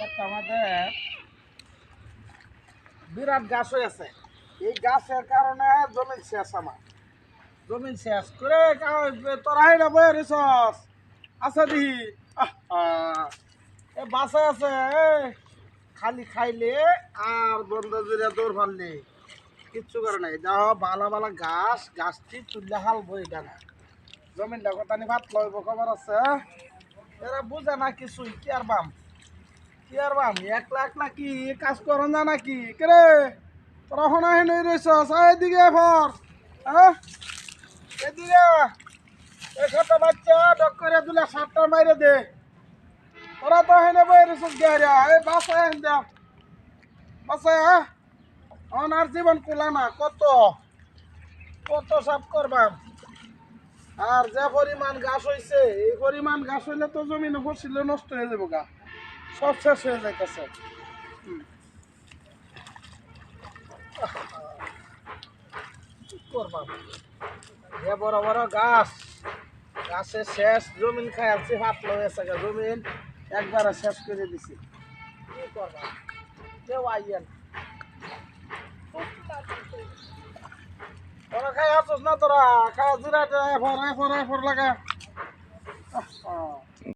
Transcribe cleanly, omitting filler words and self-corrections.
একটা আমাদের বিরাট গাছ হয়ে আছে। এই গাছের কারণে জমিন শেষ আমার। জমিন শেষ করে তোরাই না বয়ে রিসস আছে দিহি এ বাসে আছে খালি খাইলে আর বন্ধ জুড়ে দৌড় ফাললে কিচ্ছু করে নাই। যাও ভালো ভালো গাছটি তুললে হাল বই ডানা জমিনটা কথানি ভাত লইব খবর আছে। এরা বুঝে না কিছুই কি আর বাম একলা একলা কি কাজ করন না নাকি কেরে তোরা হনা হেন রয়েছ এদিকে ফর হ্যাঁ এদিকে এই ছোট বাচ্চা ডক করে দিলে সাতটা মাইরে দে তোরা তো হেনে বই রয়েছ গেরা এই বাসায় হেন দে বাসায় হ্যাঁ আর জীবন কুলা না কত কত সাফ করবাম। আর যে পরিমাণ গাছ হয়েছে এই পরিমাণ গাছ হইলে তো জমিন ফসিল নষ্ট হয়ে যাবো গা সব শেষ হয়ে যাইতেছে। কি করবাম যে বড় বড় গাছের শেষ জমিন খাই আসছি হাত লয়েছে জমিন একবারে শেষ করে দিছি। কি করবাম কেউ আইয়েন তোরা খাই আসছ না তোরা খাই জিরা এফর লাগা